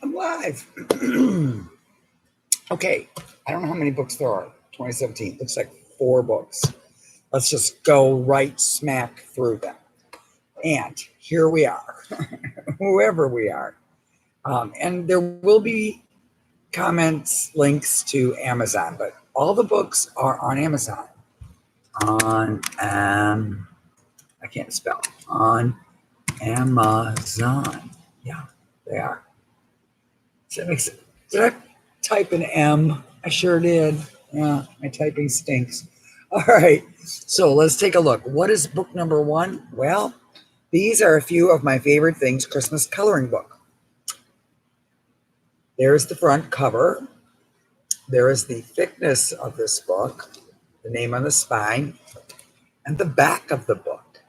I'm live. Okay, I don't know how many books there are. 2017 looks like 4 books. Let's just go right smack through them. And here we are, whoever we are. And there will be comments, links to Amazon, but all the books are on Amazon. I can't spell. On Amazon. Yeah, they are. So that makes it. Did I type an M? I sure did. Yeah, my typing stinks. All right, so let's take a look. What is book number 1? Well, these are a few of my favorite things Christmas coloring book. There's the front cover. There is the thickness of this book, the name on the spine, and the back of the book.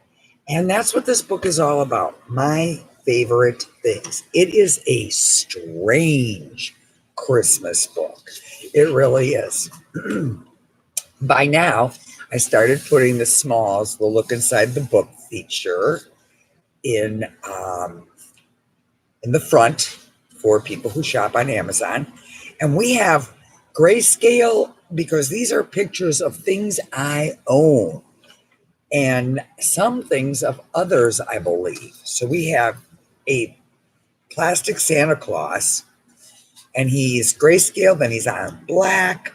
And that's what this book is all about. My favorite things. It is a strange Christmas book. It really is. By now, I started putting the smalls, the look inside the book feature in the front for people who shop on Amazon. And we have grayscale because these are pictures of things I own and some things of others, I believe. So we have a plastic Santa Claus, and he's grayscale, then he's on black.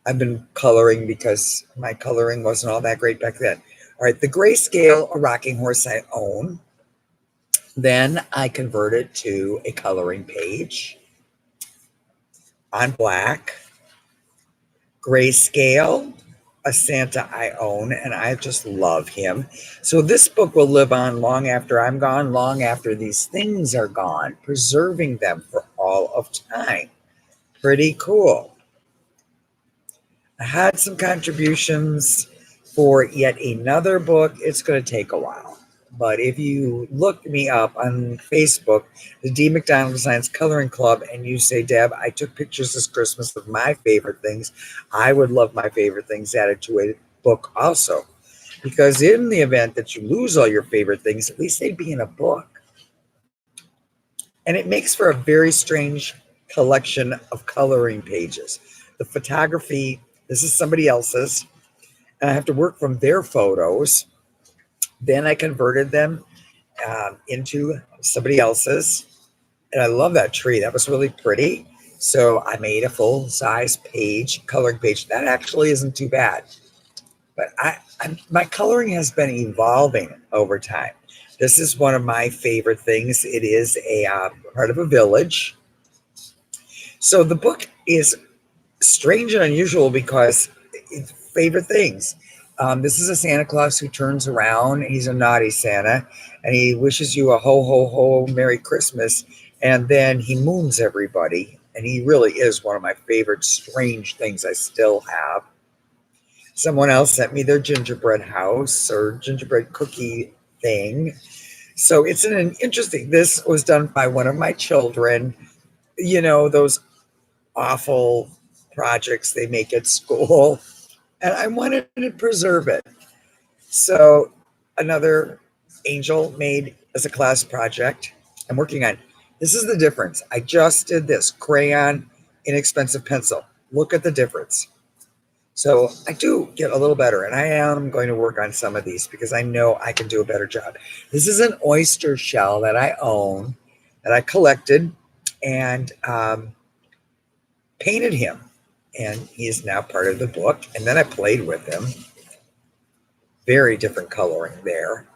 I've been coloring because my coloring wasn't all that great back then. All right, the grayscale, a rocking horse I own. Then I converted to a coloring page on black. Grayscale, a Santa I own, and I just love him. So this book will live on long after I'm gone, long after these things are gone, preserving them for all of time. Pretty cool. I had some contributions for yet another book. It's going to take a while. But if you look me up on Facebook, the D. McDonald Designs Coloring Club, and you say, Deb, I took pictures this Christmas of my favorite things, I would love my favorite things added to a book also. Because in the event that you lose all your favorite things, at least they'd be in a book. And it makes for a very strange collection of coloring pages. The photography, this is somebody else's, and I have to work from their photos. Then I converted them into somebody else's. And I love that tree. That was really pretty. So I made a full-size page, coloring page. That actually isn't too bad. But my coloring has been evolving over time. This is one of my favorite things. It is a part of a village. So the book is strange and unusual because favorite things. This is a Santa Claus who turns around. He's a naughty Santa, and he wishes you a ho, ho, ho, Merry Christmas. And then he moons everybody. And he really is one of my favorite strange things I still have. Someone else sent me their gingerbread house or gingerbread cookie thing. So it's an interesting, this was done by one of my children. You know, those awful projects they make at school. And I wanted to preserve it. So another angel made as a class project I'm working on. This is the difference. I just did this crayon, inexpensive pencil. Look at the difference. So I do get a little better, and I am going to work on some of these because I know I can do a better job. This is an oyster shell that I own, that I collected, and painted him. And he is now part of the book. And then I played with him. Very different coloring there.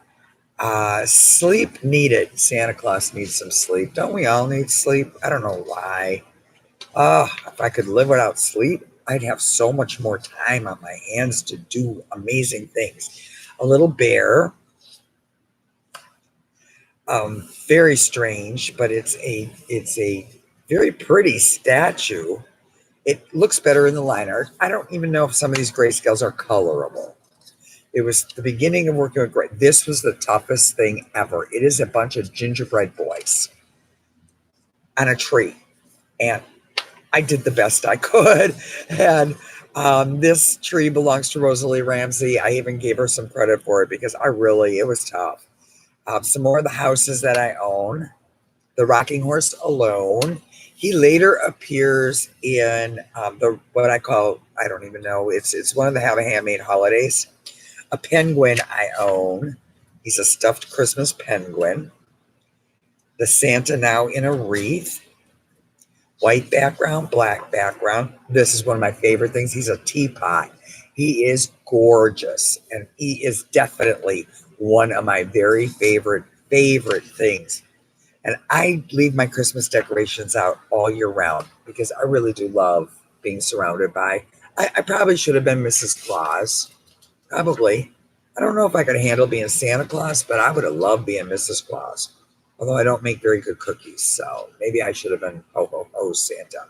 Sleep needed. Santa Claus needs some sleep. Don't we all need sleep? I don't know why. If I could live without sleep, I'd have so much more time on my hands to do amazing things. A little bear. Very strange, but it's a very pretty statue. It looks better in the line art. I don't even know if some of these grayscales are colorable. It was the beginning of working with gray. This was the toughest thing ever. It is a bunch of gingerbread boys on a tree. And I did the best I could. And this tree belongs to Rosalie Ramsey. I even gave her some credit for it because it was tough. Some more of the houses that I own. The Rocking Horse Alone. He later appears in the what I call, I don't even know, it's one of the Have a Handmade holidays. A penguin I own. He's a stuffed Christmas penguin. The Santa Now in a Wreath. White background, black background. This is one of my favorite things. He's a teapot. He is gorgeous, and he is definitely one of my very favorite things. And I leave my Christmas decorations out all year round because I really do love being surrounded by. I probably should have been Mrs. Claus. Probably. I don't know if I could handle being Santa Claus, but I would have loved being Mrs. Claus. Although I don't make very good cookies, so maybe I should have been Santa.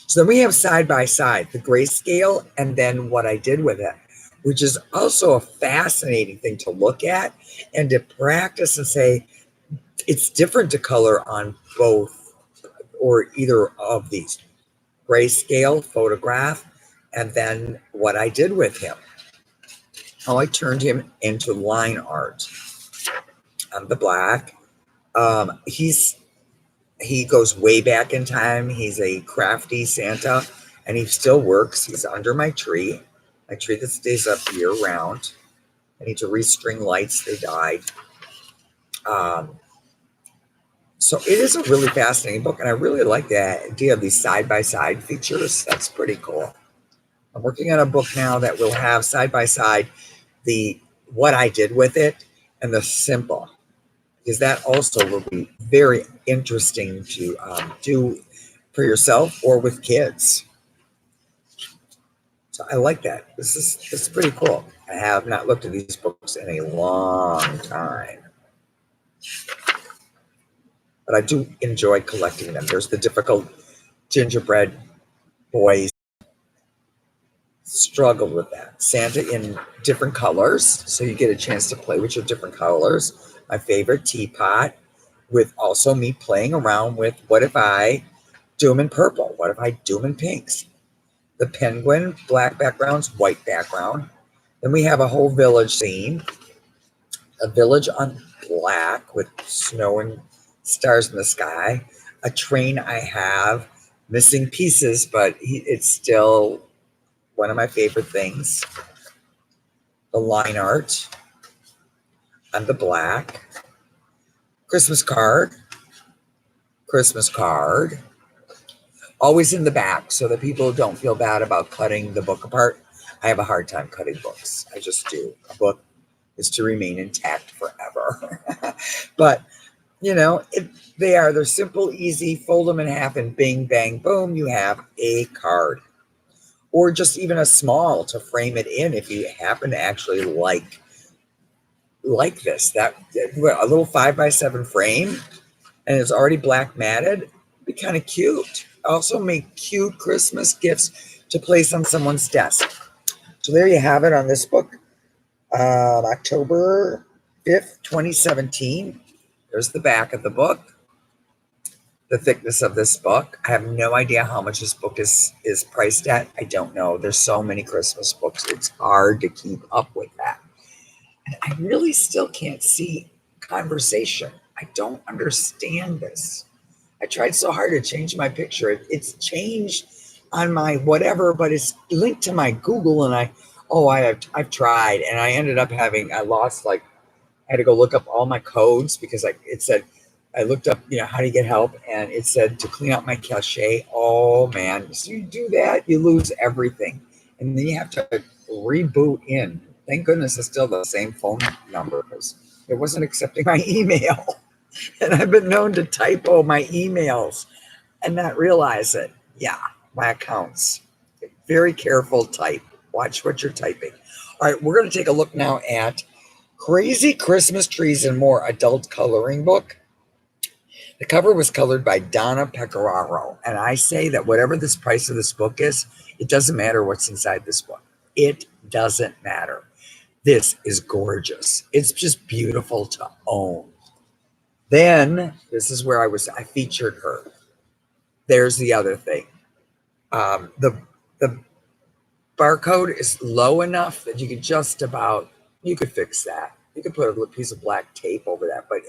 So then we have side by side the grayscale and then what I did with it, which is also a fascinating thing to look at and to practice and say it's different to color on both or either of these. Grayscale photograph and then what I did with him. How I turned him into line art on the black. He goes way back in time. He's a crafty Santa, and he still works. He's under my tree that stays up year round. I need to restring lights; they died. So it is a really fascinating book, and I really like the idea of these side by side features. That's pretty cool. I'm working on a book now that will have side by side the what I did with it and the simple, because that also will be very interesting to do for yourself or with kids. So I like that. This is pretty cool. I have not looked at these books in a long time, but I do enjoy collecting them. There's the difficult gingerbread boys. Struggled with that. Santa in different colors, so you get a chance to play with your different colors. My favorite teapot, with also me playing around with what if I do them in purple? What if I do them in pinks? The penguin, black backgrounds, white background. Then we have a whole village scene, a village on black with snow and stars in the sky. A train I have, missing pieces, but it's still one of my favorite things. The line art on the black. Christmas card. Always in the back so that people don't feel bad about cutting the book apart. I have a hard time cutting books. I just do. A book is to remain intact forever. But, they're simple, easy, fold them in half and bing, bang, boom, you have a card. Or just even a small to frame it in if you happen to actually like this. That a little 5x7 frame, and it's already black matted. Be kind of cute. Also make cute Christmas gifts to place on someone's desk. So there you have it on this book, October 5th, 2017. There's the back of the book. The thickness of this book. I have no idea how much this book is priced at. I don't know. There's so many Christmas books. It's hard to keep up with that. And I really still can't see conversation. I don't understand this. I tried so hard to change my picture. It's changed on my whatever, but it's linked to my Google, and I've tried, and I ended up I had to go look up all my codes because it said I looked up, how do you get help, and it said to clean out my cache. Oh man, so you do that, you lose everything, and then you have to reboot in. Thank goodness it's still the same phone number because it wasn't accepting my email. And I've been known to typo my emails and not realize it. Yeah, my accounts. Very careful type. Watch what you're typing. All right, we're going to take a look now at Crazy Christmas Trees and More adult coloring book. The cover was colored by Donna Pecoraro. And I say that whatever this price of this book is, it doesn't matter what's inside this book. It doesn't matter. This is gorgeous. It's just beautiful to own. Then this is where I featured her. There's the other thing. The barcode is low enough that you could fix that. You could put a piece of black tape over that, but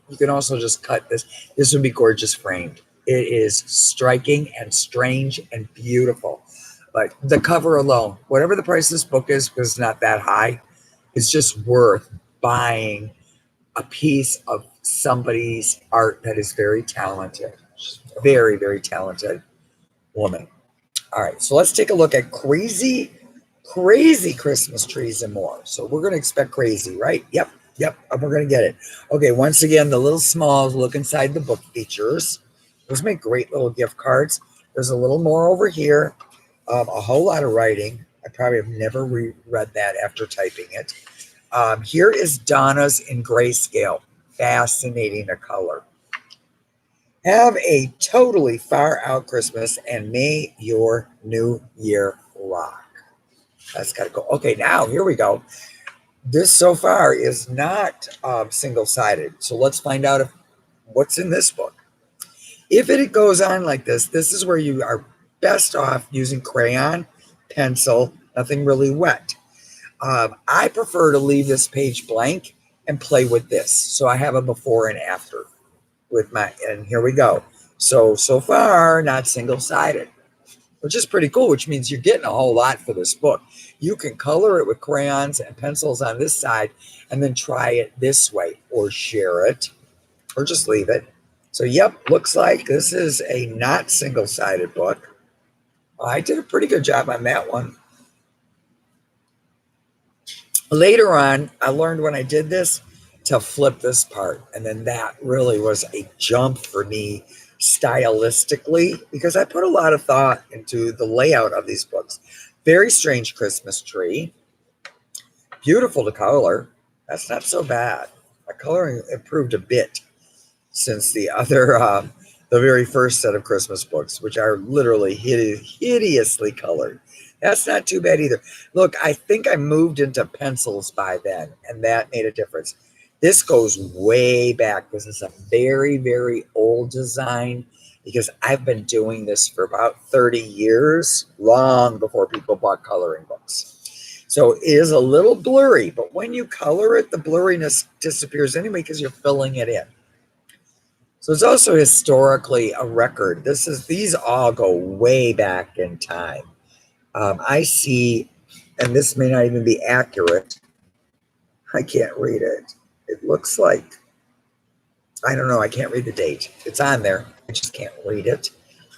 you can also just cut this. This would be gorgeous framed. It is striking and strange and beautiful. But the cover alone, whatever the price of this book is, because it's not that high, it's just worth buying a piece of somebody's art that is very talented. Very, very talented woman. All right, so let's take a look at crazy Christmas trees and more. So we're going to expect crazy, right? Yep, we're going to get it. Okay, once again, the little smalls look inside the book features. Those make great little gift cards. There's a little more over here. A whole lot of writing. I probably have never reread that after typing it. Here is Donna's in grayscale. Fascinating a color. Have a totally far out Christmas and may your new year rock. That's got to go. Okay, now here we go. This so far is not single-sided. So let's find out what's in this book. If it goes on like this is where you are best off using crayon, pencil, nothing really wet. I prefer to leave this page blank and play with this. So I have a before and after with and here we go. So far, not single-sided, which is pretty cool, which means you're getting a whole lot for this book. You can color it with crayons and pencils on this side and then try it this way or share it or just leave it. So, yep, looks like this is a not single-sided book. I did a pretty good job on that one. Later on, I learned when I did this to flip this part. And then that really was a jump for me stylistically because I put a lot of thought into the layout of these books. Very strange Christmas tree. Beautiful to color. That's not so bad. My coloring improved a bit since the other, the very first set of Christmas books, which are literally hideously colored. That's not too bad either. Look, I think I moved into pencils by then, and that made a difference. This goes way back. This is a very, very old design because I've been doing this for about 30 years, long before people bought coloring books. So it is a little blurry, but when you color it, the blurriness disappears anyway because you're filling it in. So it's also historically a record. These all go way back in time. I see, and this may not even be accurate. I can't read it. It looks like, I don't know. I can't read the date. It's on there. I just can't read it.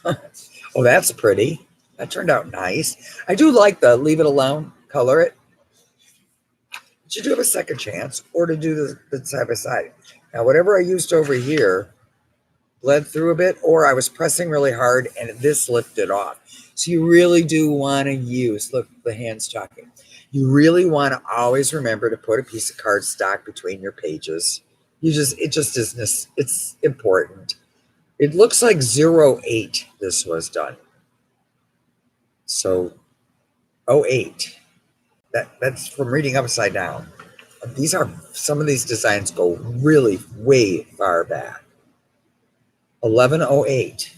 Oh, that's pretty. That turned out nice. I do like the leave it alone, color it. But you do have a second chance or to do the side by side. Now, whatever I used over here bled through a bit, or I was pressing really hard and this lifted off. So you really do want to use, look, the hand's talking. You really want to always remember to put a piece of cardstock between your pages. It just isn't, it's important. It looks like 08 this was done. So 08. That's from reading upside down. Some of these designs go really way far back. 1108.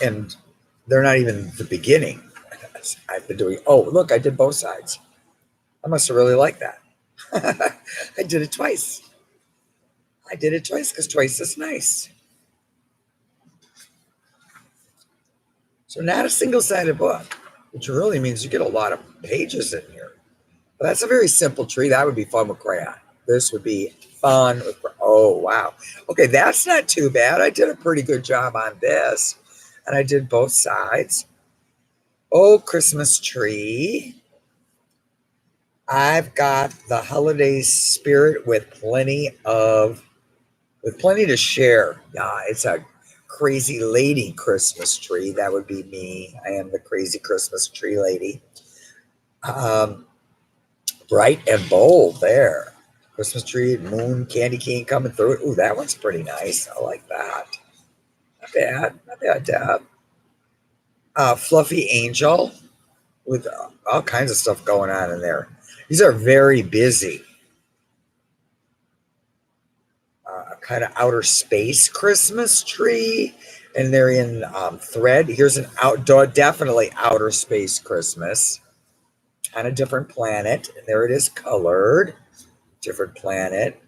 And they're not even the beginning. I've been doing, oh, look, I did both sides. I must have really liked that. I did it twice. I did it twice because twice is nice. So not a single-sided book, which really means you get a lot of pages in here. But that's a very simple tree. That would be fun with crayon. This would be fun with, oh, wow. Okay, that's not too bad. I did a pretty good job on this. And I did both sides. Oh, Christmas tree. I've got the holiday spirit with plenty to share. Yeah, it's a crazy lady Christmas tree. That would be me. I am the crazy Christmas tree lady. Bright and bold there. Christmas tree, moon, candy cane coming through it. Ooh, that one's pretty nice. I like that. Not bad, Deb. Fluffy angel with all kinds of stuff going on in there. These are very busy. Kind of outer space Christmas tree, and they're in thread. Here's an outdoor, definitely outer space Christmas. on a different planet. And there it is colored. Different planet.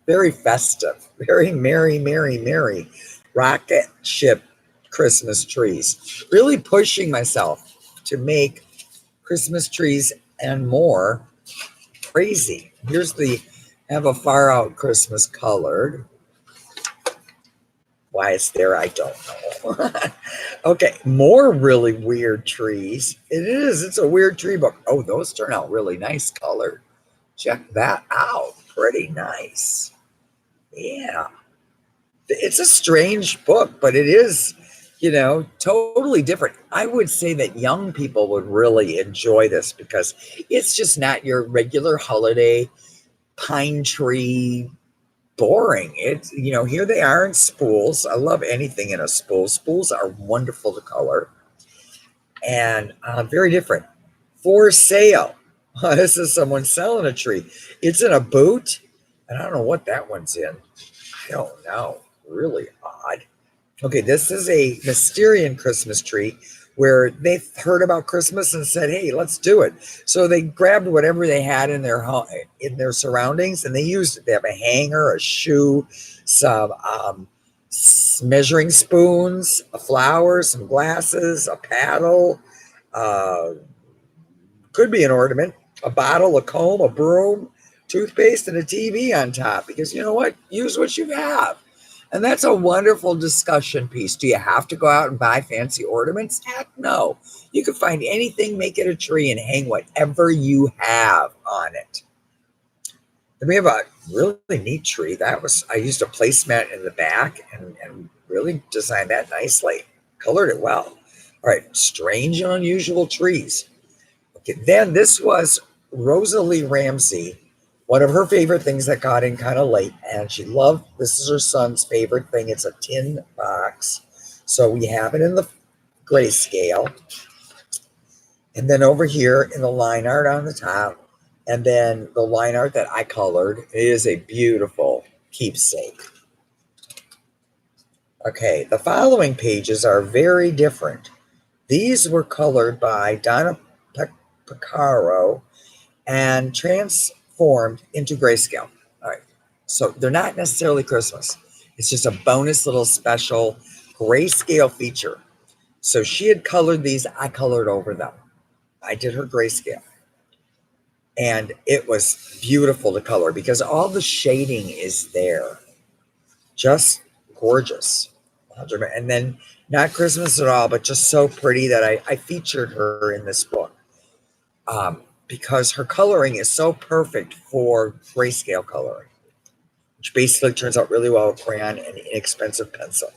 Very festive. Very merry, merry, merry. Rocket ship Christmas trees. Really pushing myself to make Christmas trees and more crazy. Here's the have a far out Christmas colored. Why it's there, I don't know. Okay, more really weird trees. It is. It's a weird tree book. Oh, those turn out really nice colored. Check that out. Pretty nice. Yeah. It's a strange book, but it is, totally different. I would say that young people would really enjoy this because it's just not your regular holiday pine tree boring. It's, here they are in spools. I love anything in a spool. Spools are wonderful to color and very different. For sale. This is someone selling a tree. It's in a boot. And I don't know what that one's in. I don't know. Really odd. Okay, this is a Mysterian Christmas tree where they heard about Christmas and said, "Hey, let's do it." So they grabbed whatever they had in their home, in their surroundings, and they used it. They have a hanger, a shoe, some measuring spoons, a flower, some glasses, a paddle. Uh, could be an ornament, a bottle, a comb, a broom, toothpaste, and a TV on top. Because you know what? Use what you have. And that's a wonderful discussion piece. Do you have to go out and buy fancy ornaments? Heck no. You can find anything, make it a tree, and hang whatever you have on it. Then we have a really neat tree. I used a placemat in the back and really designed that nicely. Colored it well. All right, strange and unusual trees. Okay, then this was Rosalie Ramsey. One of her favorite things that got in kind of late, and she loved, this is her son's favorite thing. It's a tin box. So we have it in the grayscale. And then over here in the line art on the top, and then the line art that I colored. It is a beautiful keepsake. Okay, the following pages are very different. These were colored by Donna Picaro and transformed into grayscale. All right. So they're not necessarily Christmas. It's just a bonus little special grayscale feature. So she had colored these. I colored over them. I did her grayscale. And it was beautiful to color because all the shading is there. Just gorgeous. And then not Christmas at all, but just so pretty that I featured her in this book. Because her coloring is so perfect for grayscale coloring, which basically turns out really well with crayon and inexpensive pencil.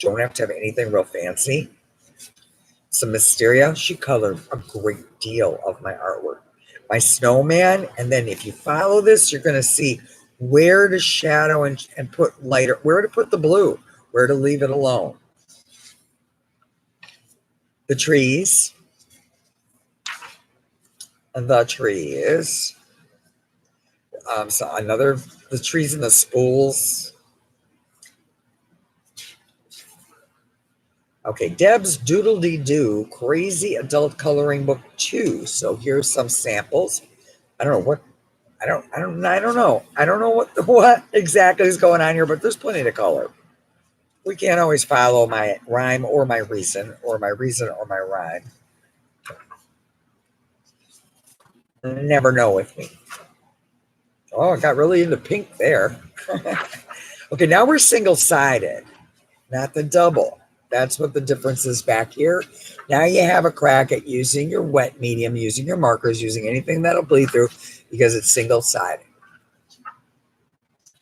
Don't have to have anything real fancy. Some Mysteria, she colored a great deal of my artwork. My snowman, and then if you follow this, you're going to see where to shadow and put lighter, where to put the blue, where to leave it alone. The trees. The trees. The trees and the spools. Okay, Deb's Doodle-Dee-Doo Crazy Adult Coloring Book 2. So here's some samples. I don't know what exactly is going on here, but there's plenty to color. We can't always follow my rhyme or my reason or my rhyme. Never know with me. Oh, I got really into pink there. Okay, now we're single-sided, not the double. That's what the difference is back here. Now you have a crack at using your wet medium, using your markers, using anything that'll bleed through because it's single-sided.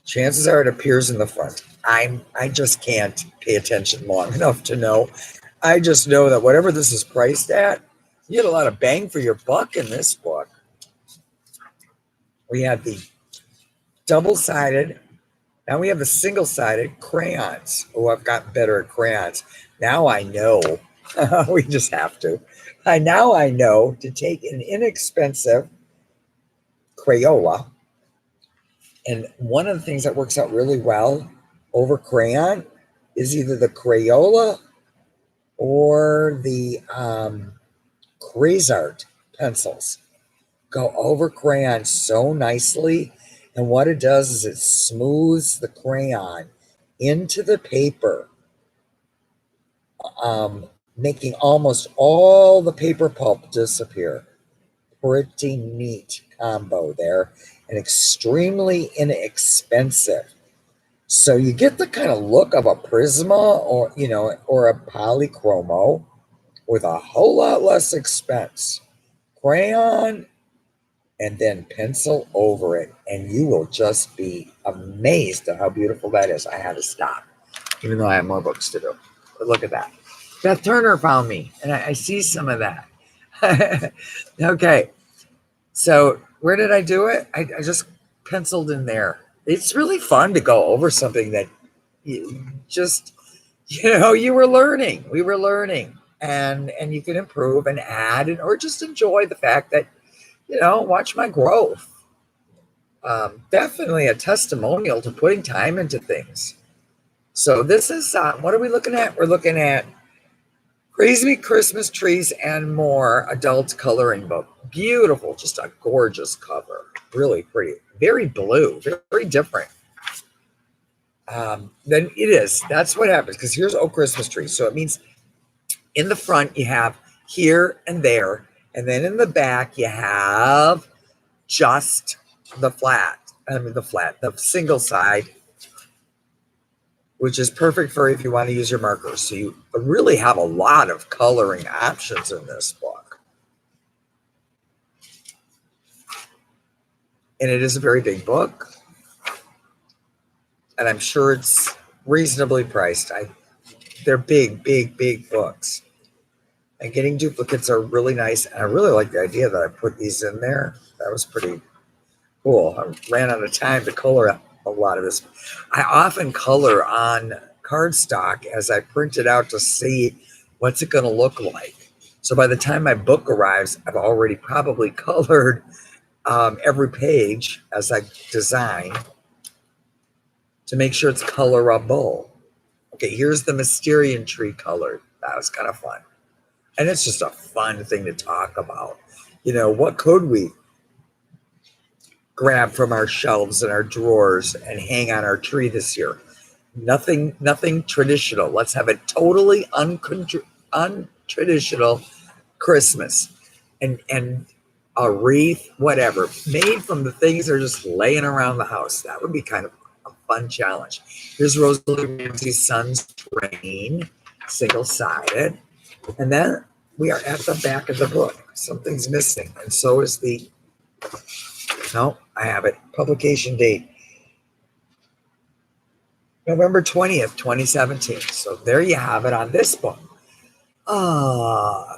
Chances are it appears in the front. I just can't pay attention long enough to know. I just know that whatever this is priced at, you get a lot of bang for your buck in this book. We have the double-sided. Now we have the single-sided crayons. Oh, I've gotten better at crayons. Now I know. We just have to. Now I know to take an inexpensive Crayola. And one of the things that works out really well over crayon is either the Crayola or the Crazart pencils. go over crayon so nicely. And what it does is it smooths the crayon into the paper, making almost all the paper pulp disappear. Pretty neat combo there, and extremely inexpensive. So you get the kind of look of a Prisma or a Polychromo with a whole lot less expense. Crayon and then pencil over it, and you will just be amazed at how beautiful that is. I had to stop, even though I have more books to do. But look at that. Beth Turner found me, and I see some of that. Okay, so where did I do it? I just penciled in there. It's really fun to go over something that you just, you were learning. We were learning, and you can improve and add, or just enjoy the fact that, watch my growth. Definitely a testimonial to putting time into things. So this is, what are we looking at? We're looking at Crazy Christmas Trees and More adult coloring book. Beautiful, just a gorgeous cover. Really pretty. Very blue, very different. Then it is. That's what happens, because here's Oh Christmas Tree. So it means in the front you have here and there, and then in the back you have just the single side, which is perfect for if you want to use your markers. So you really have a lot of coloring options in this book. And it is a very big book. And I'm sure it's reasonably priced. They're big books. And getting duplicates are really nice. And I really like the idea that I put these in there. That was pretty cool. I ran out of time to color a lot of this. I often color on cardstock as I print it out to see what's it going to look like. So by the time my book arrives, I've already probably colored every page as I design to make sure it's colorable. Okay, here's the Mysterian tree colored. That was kind of fun. And it's just a fun thing to talk about. What could we grab from our shelves and our drawers and hang on our tree this year? Nothing traditional. Let's have a totally untraditional Christmas. And a wreath, whatever, made from the things that are just laying around the house. That would be kind of a fun challenge. Here's Rosalie Ramsey's Son's Train, single-sided. And then we are at the back of the book. Something's missing. And so is no, I have it. Publication date, November 20th, 2017. So there you have it on this book.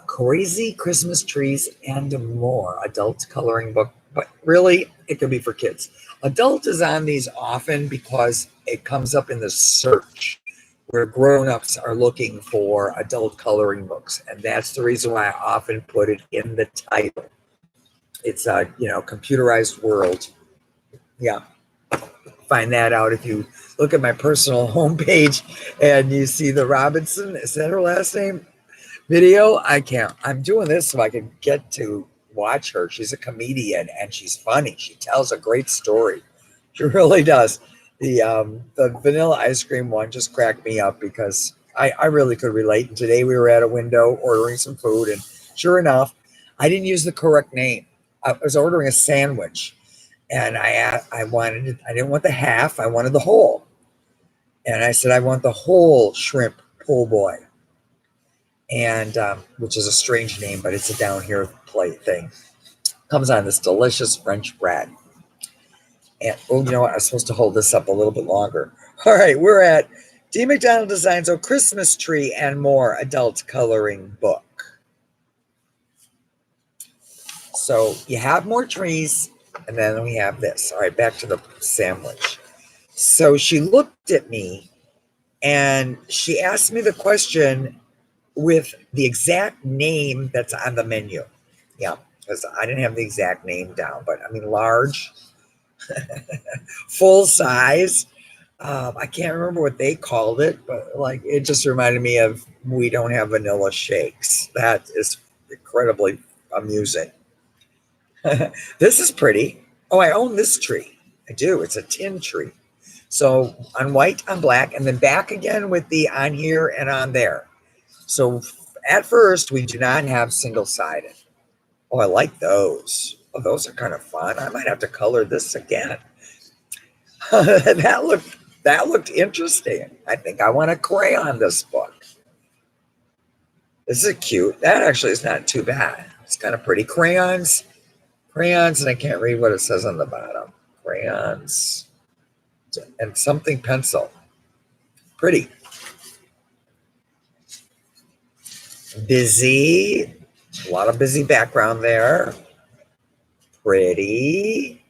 Crazy Christmas Trees and More, adult coloring book. But really, it could be for kids. Adult is on these often because it comes up in the search where grown-ups are looking for adult coloring books. And that's the reason why I often put it in the title. It's a, computerized world. Yeah. Find that out if you look at my personal homepage and you see the Robinson, is that her last name, video? I'm doing this so I can get to watch her. She's a comedian and she's funny. She tells a great story. She really does. The vanilla ice cream one just cracked me up because I really could relate. And today we were at a window ordering some food, and sure enough, I didn't use the correct name. I was ordering a sandwich, and I didn't want the half, I wanted the whole. And I said, I want the whole shrimp po' boy. And which is a strange name, but it's a down here plate thing. Comes on this delicious French bread. And you know what? I was supposed to hold this up a little bit longer. All right, we're at D. McDonald Designs, A Christmas Tree and More adult coloring book. So you have more trees, and then we have this. All right, back to the sandwich. So she looked at me, and she asked me the question with the exact name that's on the menu. Yeah, because I didn't have the exact name down, but I mean large, full size. I can't remember what they called it, but it just reminded me of We Don't Have Vanilla Shakes. That is incredibly amusing. This is pretty. Oh, I own this tree. I do. It's a tin tree. So on white, on black, and then back again with the on here and on there. So at first, we do not have single sided. Oh, I like those. Oh, those are kind of fun. I might have to color this again. that looked interesting. I think I want to crayon this book. This is cute. That actually is not too bad. It's kind of pretty. Crayons, and I can't read what it says on the bottom. Crayons and something pencil. Pretty. Busy. A lot of busy background there. Pretty.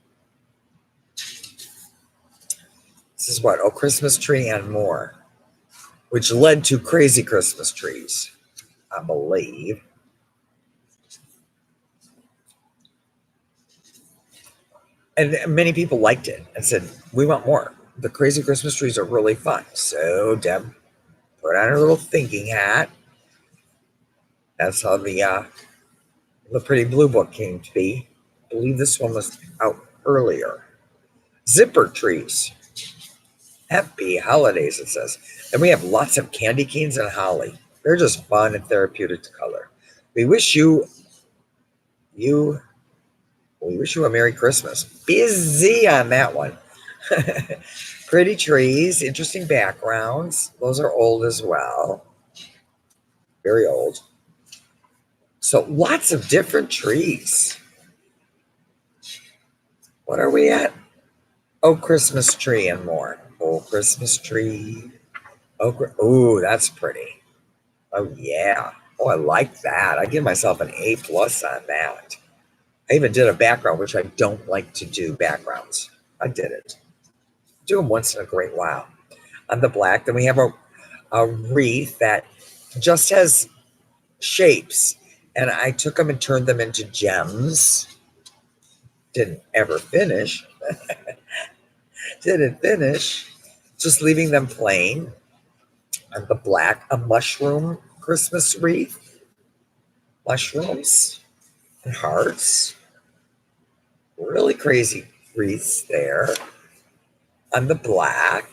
This is what? Oh, Christmas tree and more, which led to crazy Christmas trees, I believe. And many people liked it and said, we want more. The crazy Christmas trees are really fun. So Deb put on her little thinking hat. That's how the Pretty Blue Book came to be. I believe this one was out earlier. Zipper trees. Happy holidays, it says. And we have lots of candy canes and holly. They're just fun and therapeutic to color. We wish you a Merry Christmas. Busy on that one. Pretty trees, interesting backgrounds. Those are old as well. Very old. So lots of different trees. What are we at? Oh, Christmas tree and more. Oh, Christmas tree. Oh, that's pretty. Oh, yeah. Oh, I like that. I give myself an A+ on that. I even did a background, which I don't like to do backgrounds. I did it. Do them once in a great while. On the black, then we have a wreath that just has shapes. And I took them and turned them into gems. Didn't ever finish. Didn't finish. Just leaving them plain. On the black, a mushroom Christmas wreath. Mushrooms and hearts. Really crazy wreaths there. On the black,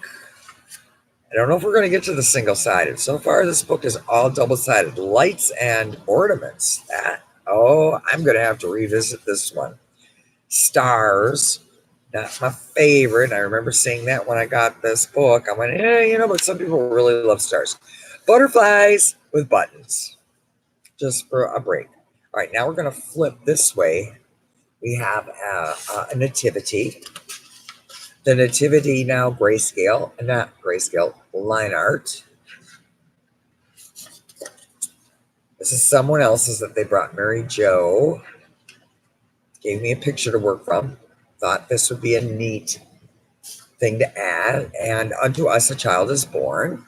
I don't know if we're going to get to the single-sided. So far, this book is all double-sided. Lights and ornaments. I'm going to have to revisit this one. Stars, not my favorite. I remember saying that when I got this book. I went, but some people really love stars. Butterflies with buttons, just for a break. All right, now we're going to flip this way. We have a nativity. The nativity now not grayscale, line art. This is someone else's that they brought. Mary Jo gave me a picture to work from. Thought this would be a neat thing to add. And unto us a child is born.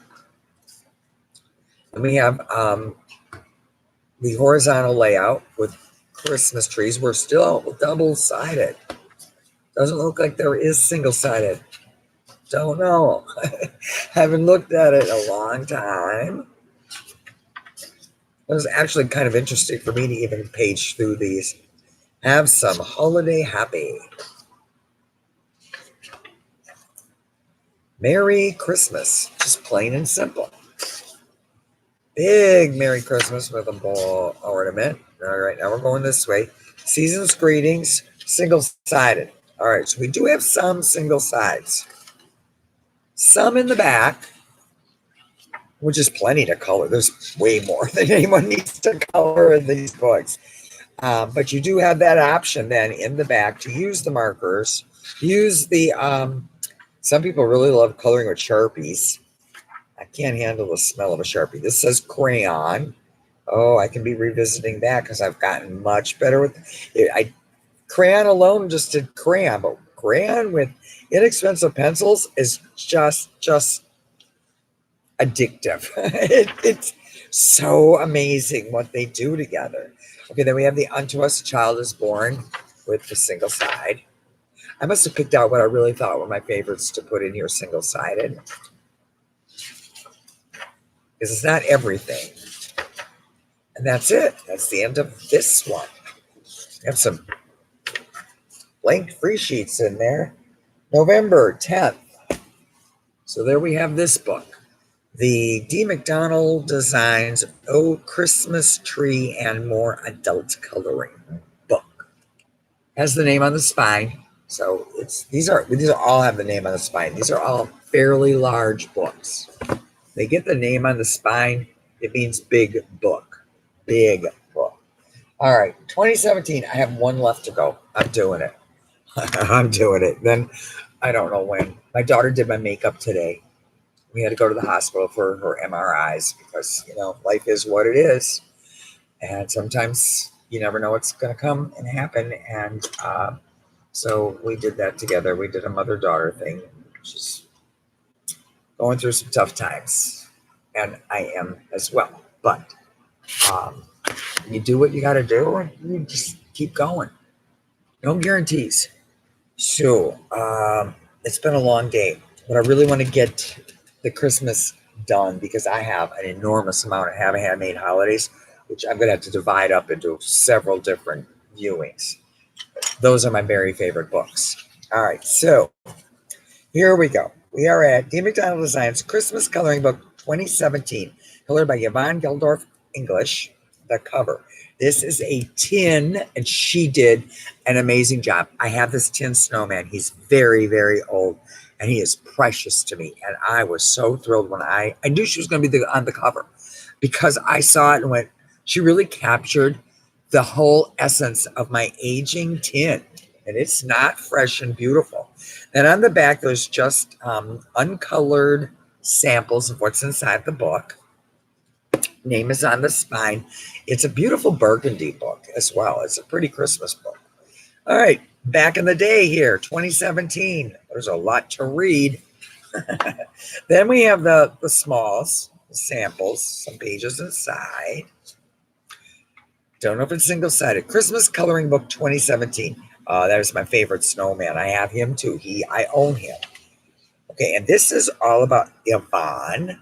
And we have the horizontal layout with Christmas trees. We're still double-sided. Doesn't look like there is single-sided. Don't know. Haven't looked at it in a long time. It was actually kind of interesting for me to even page through these. Have some holiday happy. Merry Christmas. Just plain and simple. Big Merry Christmas with a ball ornament. All right, now we're going this way. Season's greetings, single-sided. All right, so we do have some single sides. Some in the back, which is plenty to color. There's way more than anyone needs to color in these books. But you do have that option then in the back to use the markers. Use the, some people really love coloring with Sharpies. I can't handle the smell of a Sharpie. This says crayon. Oh, I can be revisiting that because I've gotten much better with it. Crayon alone just did crayon, but crayon with inexpensive pencils is just addictive. It's so amazing what they do together. Okay, then we have the Unto Us a Child is Born with the single side. I must have picked out what I really thought were my favorites to put in here single-sided. Because it's not everything. And that's it. That's the end of this one. We have some blank free sheets in there. November 10th. So there we have this book. The D. McDonald Designs Oh Christmas Tree and More Adult Coloring book. Has the name on the spine. So these are all have the name on the spine. These are all fairly large books. They get the name on the spine, it means big book. Big book. All right, 2017. I have one left to go. I'm doing it. I'm doing it. Then I don't know when. My daughter did my makeup today. We had to go to the hospital for her MRIs because, life is what it is. And sometimes you never know what's going to come and happen. And so we did that together. We did a mother-daughter thing. She's going through some tough times. And I am as well. But you do what you got to do and you just keep going. No guarantees. So it's been a long day. But I really want to get the Christmas done because I have an enormous amount of Have a Handmade Holidays, which I'm going to have to divide up into several different viewings. Those are my very favorite books. All right, so here we go. We are at D. McDonald Designs Christmas Coloring Book 2017, colored by Yvonne Geldorf English. The cover. This is a tin, and she did an amazing job. I have this tin snowman. He's very, very old, and he is precious to me. And I was so thrilled when I knew she was going to be on the cover because I saw it and went, she really captured the whole essence of my aging tin. And it's not fresh and beautiful. And on the back, there's just uncolored samples of what's inside the book. Name is on the spine. It's a beautiful burgundy book as well. It's a pretty Christmas book. All right, back in the day here, 2017. There's a lot to read. Then we have the smalls, the samples, some pages inside. Don't know if it's single-sided. Christmas Coloring Book 2017. That is my favorite snowman. I have him too. I own him. Okay, and this is all about Yvonne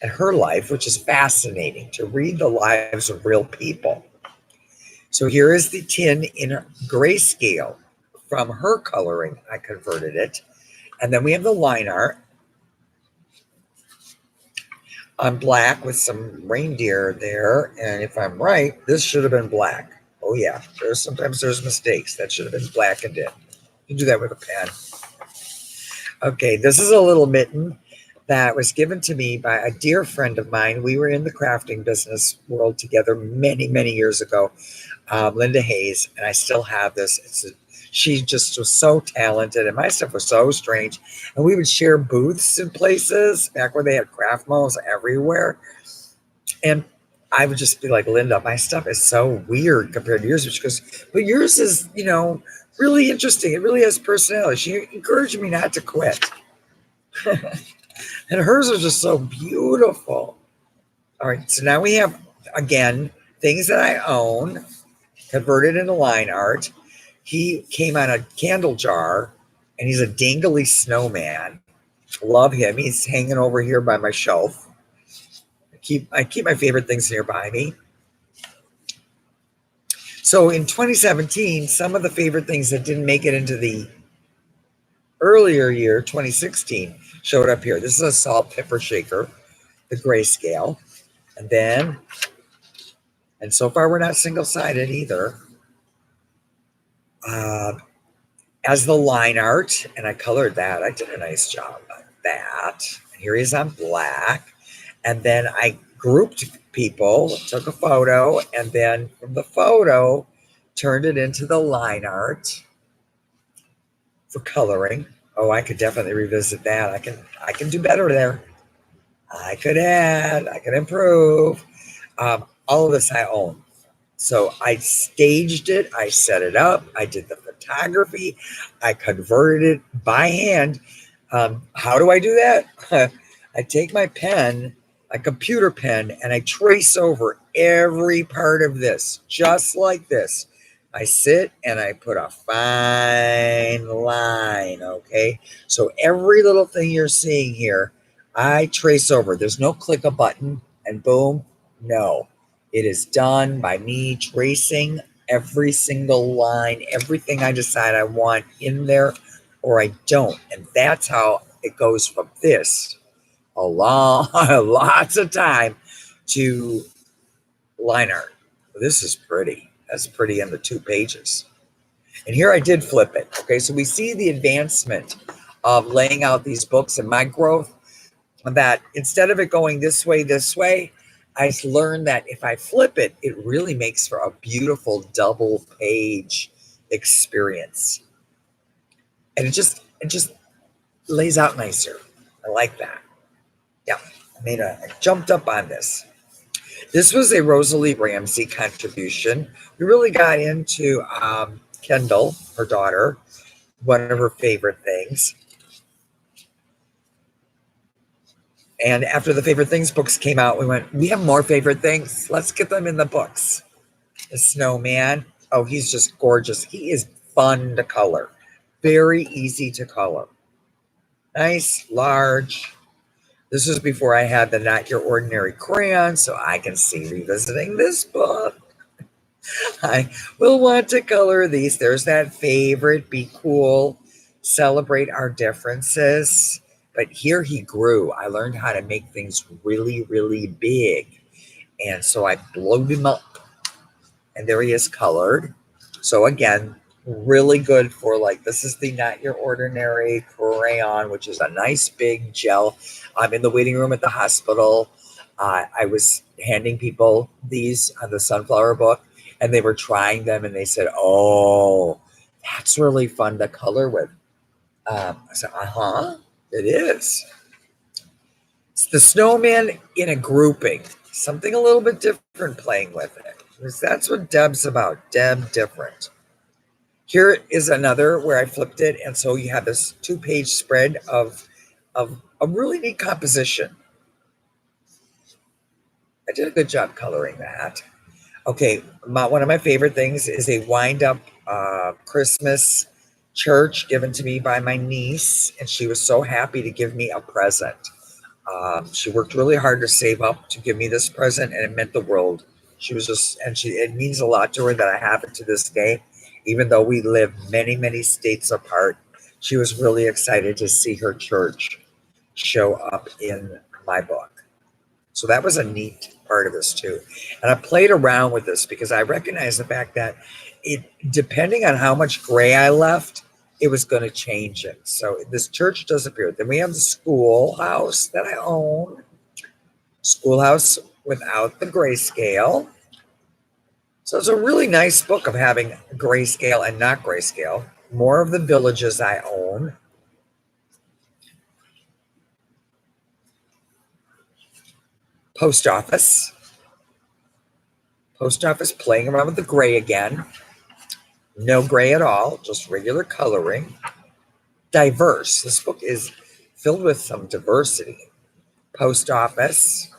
and her life, which is fascinating to read the lives of real people. So here is the tin in grayscale from her coloring. I converted it. And then we have the line art on black with some reindeer there. And if I'm right, this should have been black. Oh yeah, sometimes there's mistakes. That should have been blackened in. You can do that with a pen. Okay, this is a little mitten that was given to me by a dear friend of mine. We were in the crafting business world together many, many years ago, Linda Hayes, and I still have this. She just was so talented, and my stuff was so strange. And we would share booths in places back where they had craft malls everywhere. And I would just be like, Linda, my stuff is so weird compared to yours. She goes, but yours is, really interesting. It really has personality. She encouraged me not to quit. And hers are just so beautiful. All right, so now we have, again, things that I own, converted into line art. He came on a candle jar, and he's a dangly snowman. Love him. He's hanging over here by my shelf. I keep my favorite things nearby me. So in 2017, some of the favorite things that didn't make it into the earlier year, 2016, showed up here. This is a salt pepper shaker, the grayscale. And so far we're not single-sided either. As the line art, and I colored that. I did a nice job on that. And here he is on black. And then I grouped people, took a photo, and then from the photo, turned it into the line art for coloring. Oh, I could definitely revisit that. I can do better there. I could add, I could improve. All of this I own. So I staged it, I set it up, I did the photography, I converted it by hand. How do I do that? I take my pen, a computer pen, and I trace over every part of this, just like this. I sit and I put a fine line, okay? So every little thing you're seeing here, I trace over. There's no click a button and boom, no. It is done by me tracing every single line, everything I decide I want in there or I don't. And that's how it goes from this a long, lots of time to line art. This is pretty. That's pretty in the 2 pages. And here I did flip it. Okay, so we see the advancement of laying out these books and my growth, that instead of it going this way, I learned that if I flip it, it really makes for a beautiful double page experience. And it just lays out nicer. I like that. Yeah, I jumped up on this. This was a Rosalie Ramsey contribution. We really got into Kendall, her daughter, one of her favorite things. And after the favorite things books came out, we went, we have more favorite things. Let's get them in the books. The snowman. Oh, he's just gorgeous. He is fun to color. Very easy to color. Nice, large. This was before I had the Not Your Ordinary crayon, so I can see revisiting this book. I will want to color these. There's that favorite, be cool, celebrate our differences. But here he grew. I learned how to make things really, really big. And so I blowed him up. And there he is colored. So again, really good for like, this is the Not Your Ordinary crayon, which is a nice big gel. I'm in the waiting room at the hospital. I was handing people these on the Sunflower book, and they were trying them, and they said, oh, that's really fun to color with. I said, it is. It's the snowman in a grouping, something a little bit different playing with it. Because that's what Deb's about. Deb different. Here is another where I flipped it, and so you have this 2-page spread of a really neat composition. I did a good job coloring that. Okay, one of my favorite things is a wind-up Christmas church given to me by my niece, and she was so happy to give me a present. She worked really hard to save up to give me this present, and it meant the world. She was just, it means a lot to her that I have it to this day, even though we live many, many states apart. She was really excited to see her church show up in my book. So that was a neat part of this too. And I played around with this because I recognized the fact that depending on how much gray I left, it was going to change it. So this church does appear. Then we have the schoolhouse that I own. Schoolhouse without the grayscale. So it's a really nice book of having grayscale and not grayscale. More of the villages I own. Post office. Post office playing around with the gray again. No gray at all, just regular coloring. Diverse. This book is filled with some diversity. Post office.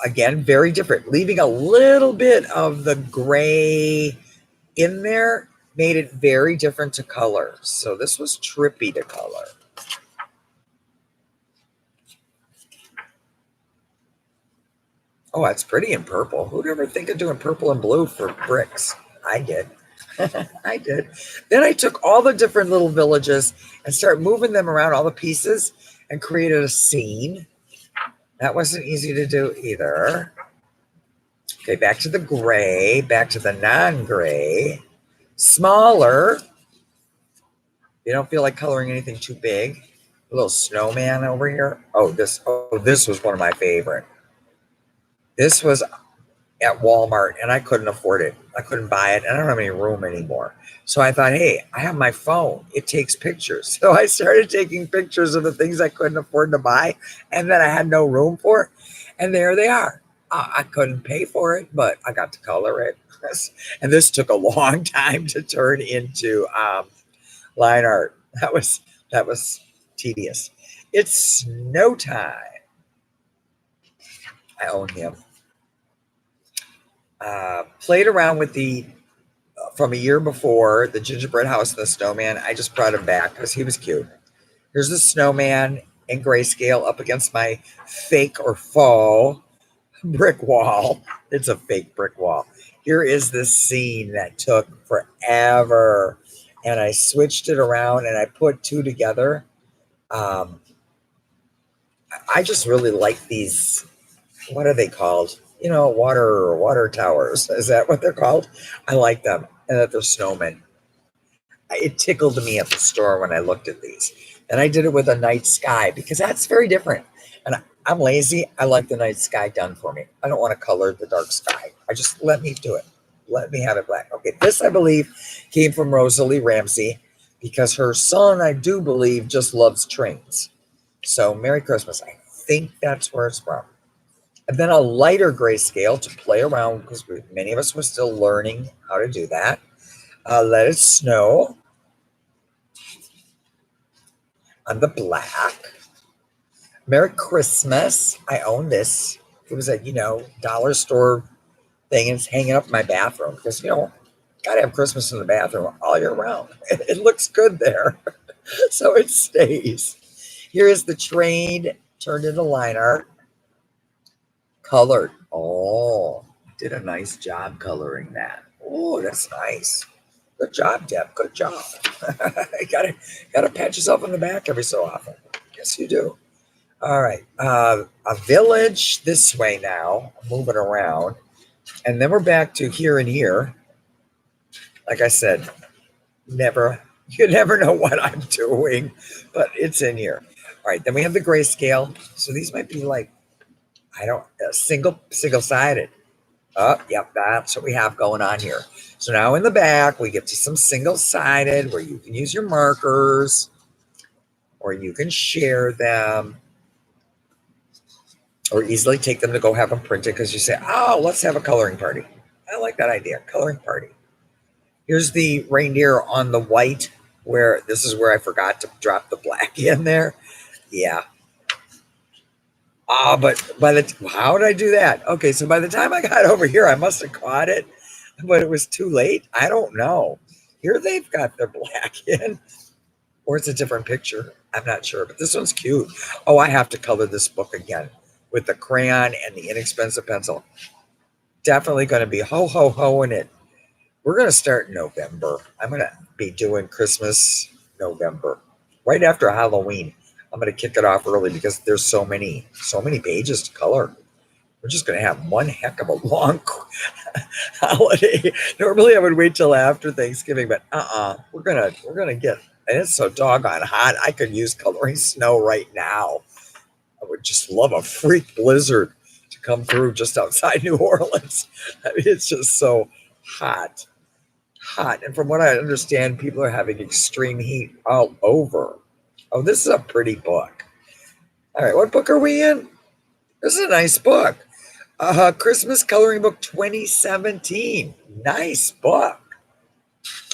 Again, very different. Leaving a little bit of the gray in there made it very different to color. So this was trippy to color. Oh, that's pretty in purple. Who'd ever think of doing purple and blue for bricks? I did. I did. Then I took all the different little villages and started moving them around, all the pieces, and created a scene. That wasn't easy to do either. Okay, back to the gray, back to the non-gray. Smaller. You don't feel like coloring anything too big. A little snowman over here. Oh, this was one of my favorite. This was at Walmart, and I couldn't afford it. I couldn't buy it, and I don't have any room anymore. So I thought, hey, I have my phone. It takes pictures. So I started taking pictures of the things I couldn't afford to buy and that I had no room for. And there they are. I couldn't pay for it, but I got to color it. And this took a long time to turn into line art. That was tedious. It's snow time. I own him. Played around with from a year before, the gingerbread house and the snowman. I just brought him back because he was cute. Here's the snowman in grayscale up against my fake or faux brick wall. It's a fake brick wall. Here is this scene that took forever, and I switched it around and I put two together. Um, I just really like these. What are they called? Water towers. Is that what they're called? I like them, and that they're snowmen. It tickled me at the store when I looked at these. And I did it with a night sky because that's very different. And I'm lazy. I like the night sky done for me. I don't want to color the dark sky. I just let me do it. Let me have it black. Okay, this I believe came from Rosalie Ramsey because her son, I do believe, just loves trains. So Merry Christmas. I think that's where it's from. And then a lighter grayscale to play around because many of us were still learning how to do that. Let It Snow on the black. Merry Christmas. I own this. It was a, dollar store thing. And it's hanging up in my bathroom because, gotta have Christmas in the bathroom all year round. It looks good there. So it stays. Here is the train turned into line art. Colored. Oh, did a nice job coloring that. Oh, that's nice. Good job, Deb. Good job. You gotta pat yourself on the back every so often. Yes, you do. All right. A village this way now, moving around. And then we're back to here and here. Like I said, you never know what I'm doing, but it's in here. All right. Then we have the grayscale. So these might be like, single-sided. Oh, yep. That's what we have going on here. So now in the back, we get to some single-sided where you can use your markers or you can share them. Or easily take them to go have them printed because you say, oh, let's have a coloring party. I like that idea, coloring party. Here's the reindeer on the white, where this is where I forgot to drop the black in there. Yeah. But how did I do that? Okay, so by the time I got over here, I must have caught it, but it was too late. I don't know. Here they've got their black in, or it's a different picture. I'm not sure, but this one's cute. Oh, I have to color this book again with the crayon and the inexpensive pencil. Definitely going to be ho ho ho in it. We're going to start in November. I'm going to be doing Christmas November, right after Halloween. I'm going to kick it off early because there's so many pages to color. We're just going to have one heck of a long holiday. Normally I would wait till after Thanksgiving, but we're gonna get. And it's so doggone hot. I could use coloring snow right now. I would just love a freak blizzard to come through just outside New Orleans. I mean, it's just so hot. And from what I understand, people are having extreme heat all over. Oh, this is a pretty book. All right, what book are we in? This is a nice book. Christmas Coloring Book 2017. Nice book.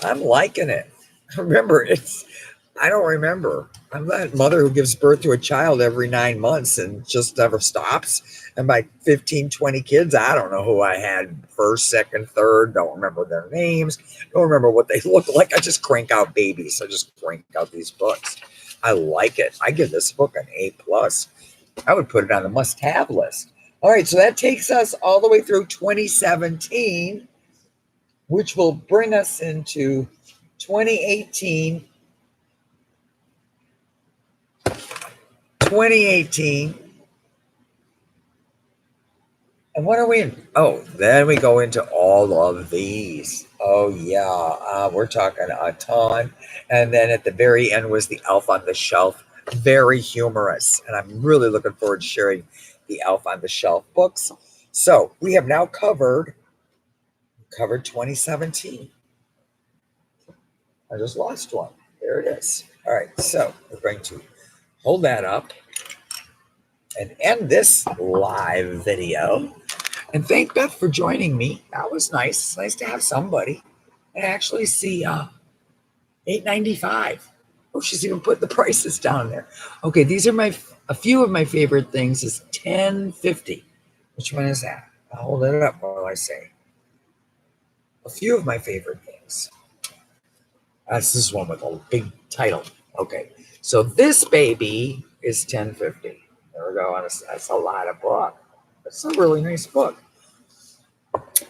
I'm liking it. Remember, I don't remember. I'm that mother who gives birth to a child every 9 months and just never stops. And by 15, 20 kids, I don't know who I had first, second, third. Don't remember their names. Don't remember what they look like. I just crank out babies. I just crank out these books. I like it. I give this book an A+. I would put it on the must-have list. All right, so that takes us all the way through 2017, which will bring us into 2018. 2018. And what are we in? Oh, then we go into all of these. Oh, yeah. We're talking a ton. And then at the very end was the Elf on the Shelf. Very humorous. And I'm really looking forward to sharing the Elf on the Shelf books. So we have now covered 2017. I just lost one. There it is. All right. So we're going to hold that up and end this live video. And thank Beth for joining me. That was nice. It's nice to have somebody and actually see $8.95. Oh, she's even put the prices down there. Okay, these are a few of my favorite things. Is $10.50. Which one is that? I'll hold it up while I say a few of my favorite things. That's this one with a big title. Okay, so this baby is $10.50. There we go. That's a lot of book. It's a really nice book.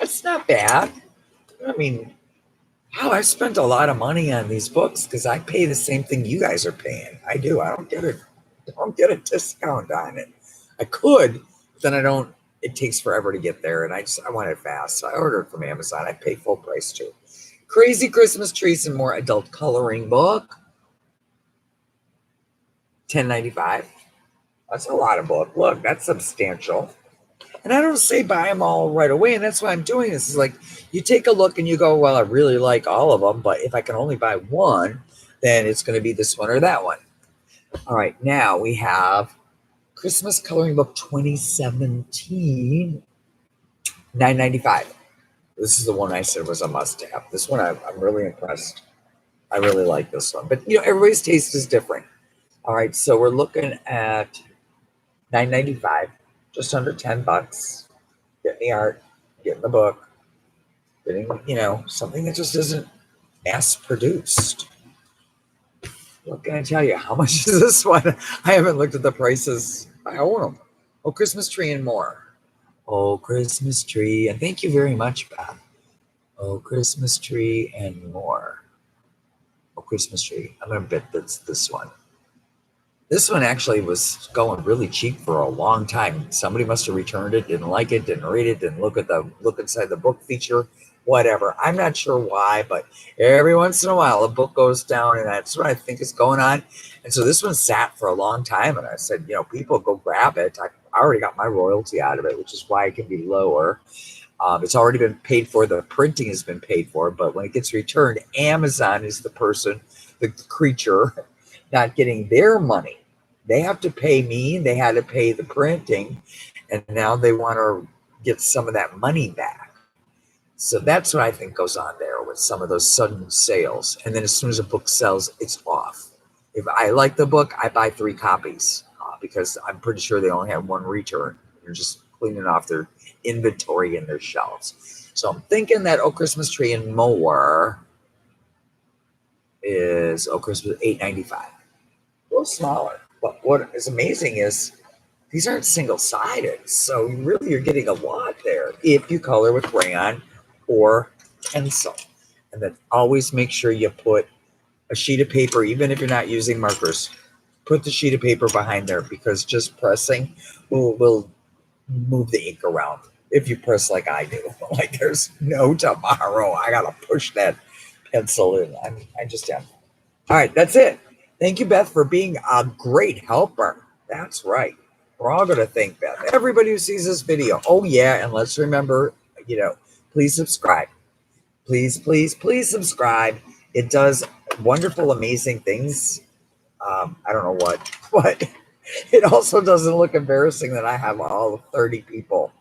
It's not bad. I mean, wow, I spent a lot of money on these books because I pay the same thing you guys are paying. I do. I don't get a discount on it. I could, but then I don't. It takes forever to get there, and I want it fast. So I ordered it from Amazon. I pay full price too. Crazy Christmas Trees and More adult coloring book. $10.95. That's a lot of book. Look, that's substantial. And I don't say buy them all right away. And that's why I'm doing this. Is like you take a look and you go, well, I really like all of them, but if I can only buy one, then it's going to be this one or that one. All right, now we have Christmas Coloring Book 2017, $9.95. This is the one I said was a must-have. This one I'm really impressed. I really like this one. But everybody's taste is different. All right, so we're looking at $9.95, just under $10. Getting the art, getting the book, getting something that just isn't mass produced. What can I tell you? How much is this one? I haven't looked at the prices. I own them. Oh, Christmas Tree and More. Oh, Christmas Tree. And thank you very much, Beth. Oh, Christmas Tree and More. Oh, Christmas Tree. I'm going to bet that's this one. This one actually was going really cheap for a long time. Somebody must have returned it, didn't like it, didn't read it, didn't look inside the book feature, whatever. I'm not sure why, but every once in a while a book goes down, and that's what I think is going on. And so this one sat for a long time, and I said, people go grab it. I already got my royalty out of it, which is why it can be lower. It's already been paid for. The printing has been paid for, but when it gets returned, Amazon is the person, the creature, not getting their money. They have to pay me. They had to pay the printing, and now they want to get some of that money back. So that's what I think goes on there with some of those sudden sales. And then as soon as a book sells, it's off. If I like the book, I buy 3 copies because I'm pretty sure they only have one return. They're just cleaning off their inventory in their shelves. So I'm thinking that Oh Christmas Tree and More is Christmas $8.95. A little smaller. But what is amazing is these aren't single-sided. So you're getting a lot there if you color with crayon or pencil. And then always make sure you put a sheet of paper, even if you're not using markers, put the sheet of paper behind there because just pressing will move the ink around. If you press like I do, like there's no tomorrow. I got to push that pencil in. I just am. All right, that's it. Thank you, Beth, for being a great helper. That's right. We're all going to thank Beth. Everybody who sees this video. Oh, yeah. And let's remember, please subscribe. Please, please, please subscribe. It does wonderful, amazing things. I don't know what, but it also doesn't look embarrassing that I have all 30 people.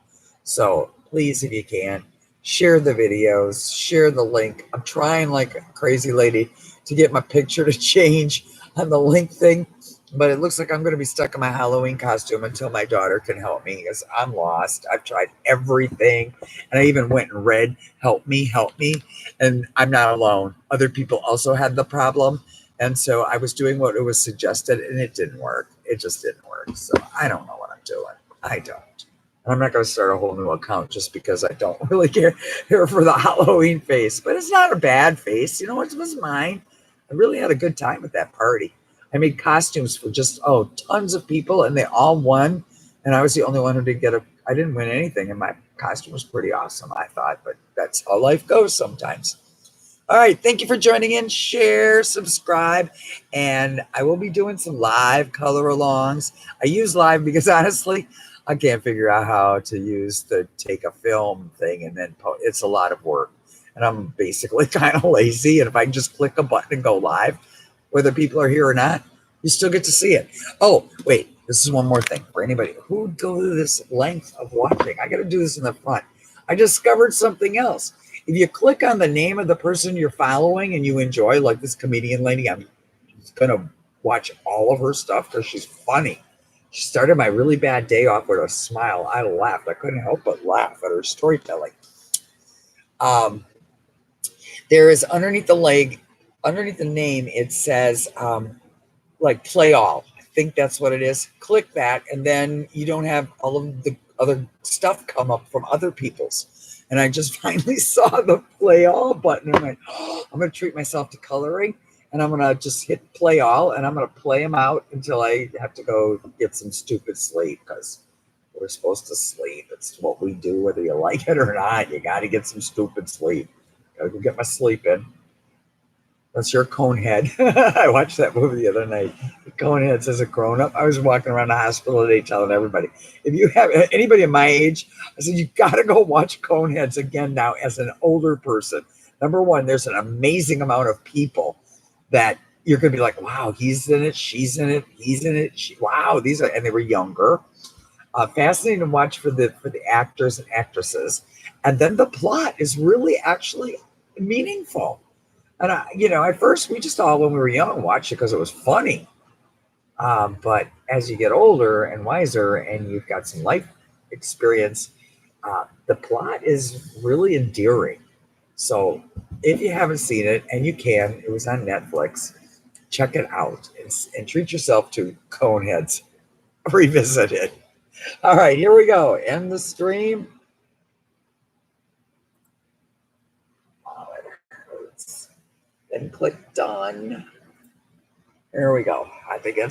So please, if you can, share the videos, share the link. I'm trying like a crazy lady to get my picture to change on the link thing, but it looks like I'm going to be stuck in my Halloween costume until my daughter can help me because I'm lost. I've tried everything, and I even went and read, help me, and I'm not alone. Other people also had the problem, and so I was doing what it was suggested, and it didn't work. It just didn't work, so I don't know what I'm doing. I don't. I'm not going to start a whole new account just because I don't really care for the Halloween face, but it's not a bad face. It was mine. I really had a good time at that party. I made costumes for just, tons of people, and they all won. And I was the only one who didn't I didn't win anything, and my costume was pretty awesome, I thought. But that's how life goes sometimes. All right. Thank you for joining in. Share, subscribe, and I will be doing some live color alongs. I use live because, honestly, I can't figure out how to use the take a film thing and then it's a lot of work. And I'm basically kind of lazy. And if I can just click a button and go live, whether people are here or not, you still get to see it. Oh, wait, this is one more thing for anybody who would go to this length of watching. I got to do this in the front. I discovered something else. If you click on the name of the person you're following and you enjoy, like this comedian lady, I'm going to watch all of her stuff because she's funny. She started my really bad day off with a smile. I laughed. I couldn't help but laugh at her storytelling. There is underneath the name, it says like play all. I think that's what it is. Click that, and then you don't have all of the other stuff come up from other people's. And I just finally saw the play all button. I'm like, oh, I'm going to treat myself to coloring, and I'm going to just hit play all, and I'm going to play them out until I have to go get some stupid sleep, because we're supposed to sleep. It's what we do, whether you like it or not. You got to get some stupid sleep. Got to go get my sleep in. That's your Conehead. I watched that movie the other night. Coneheads as a grown up. I was walking around the hospital today telling everybody, if you have anybody my age, I said, you got to go watch Coneheads again now as an older person. Number one, there's an amazing amount of people that you're going to be like, wow, he's in it, she's in it, he's in it. Wow, these are, and they were younger. Fascinating to watch for the actors and actresses. And then the plot is really actually meaningful. And at first we just all, when we were young, watched it because it was funny. But as you get older and wiser, and you've got some life experience, the plot is really endearing. So if you haven't seen it, and you can, it was on Netflix. Check it out and treat yourself to Coneheads. Revisit it. All right, here we go. End the stream. Oh, it hurts. Then click done. There we go. I think that's